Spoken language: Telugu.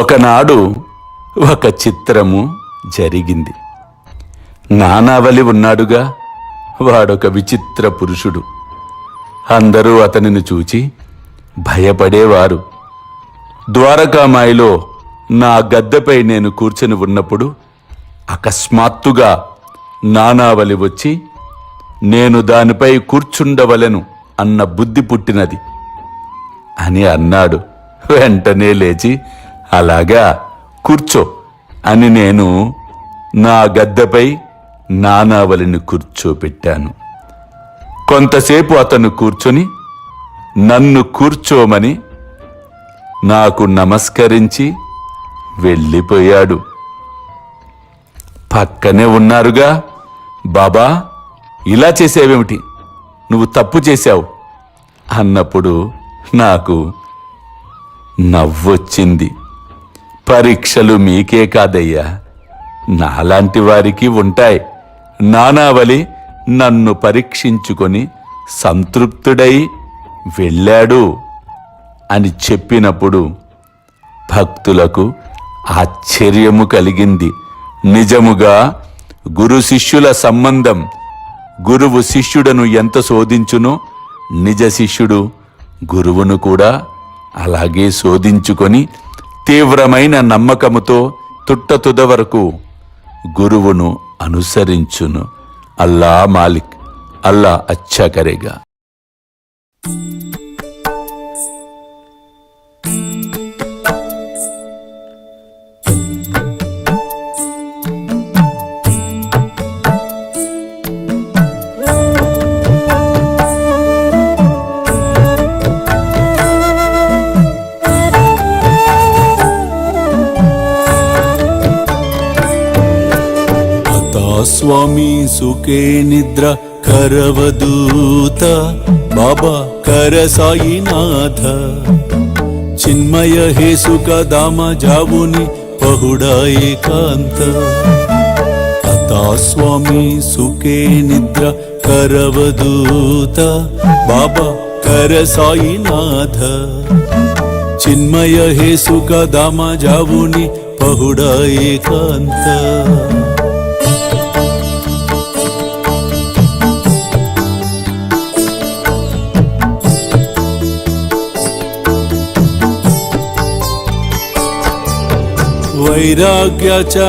ఒకనాడు ఒక చిత్రము జరిగింది. నానావలి ఉన్నాడుగా, వాడొక విచిత్ర పురుషుడు. అందరూ అతనిని చూచి భయపడేవారు. ద్వారకామాయిలో నా గద్దెపై నేను కూర్చొని ఉన్నప్పుడు అకస్మాత్తుగా నానావలి వచ్చి నేను దానిపై కూర్చుండవలెను అన్న బుద్ధి పుట్టినది అని అన్నాడు. వెంటనే లేచి అలాగా కూర్చో అని నేను నా గద్దెపై నానావలిని కూర్చోపెట్టాను. కొంతసేపు అతను కూర్చొని నన్ను కూర్చోమని నాకు నమస్కరించి వెళ్ళిపోయాడు. పక్కనే ఉన్నారుగా, బాబా ఇలా చేసేవేమిటి, నువ్వు తప్పు చేశావు అన్నప్పుడు నాకు నవ్వొచ్చింది. పరీక్షలు మీకే కాదయ్యా, నాలాంటి వారికి ఉంటాయి. నానావలి నన్ను పరీక్షించుకొని సంతృప్తుడై వెళ్ళాడు అని చెప్పినప్పుడు భక్తులకు ఆశ్చర్యము కలిగింది. నిజముగా గురు శిష్యుల సంబంధం గురువు శిష్యుడను ఎంత శోధించునో నిజ శిష్యుడు గురువును కూడా అలాగే శోధించుకొని తీవ్రమైన నమ్మకముతో తుట్టతుద వరకు గురువును అనుసరించును. అల్లా మాలిక్, అల్లా అచ్చా కరేగా. స్వామి సుఖే నిద్ర కరవదూత బాబా కర సాయినాథ చిన్మయ హే సుఖ దామ జావుని పహుడా ఏకాంత అతా స్వామి సుఖే నిద్ర కరవదూత బాబా కర సాయినాథ చిన్మయ హే సుఖ దామ జావుని పహుడా ఏకాంత वैराग्याच्या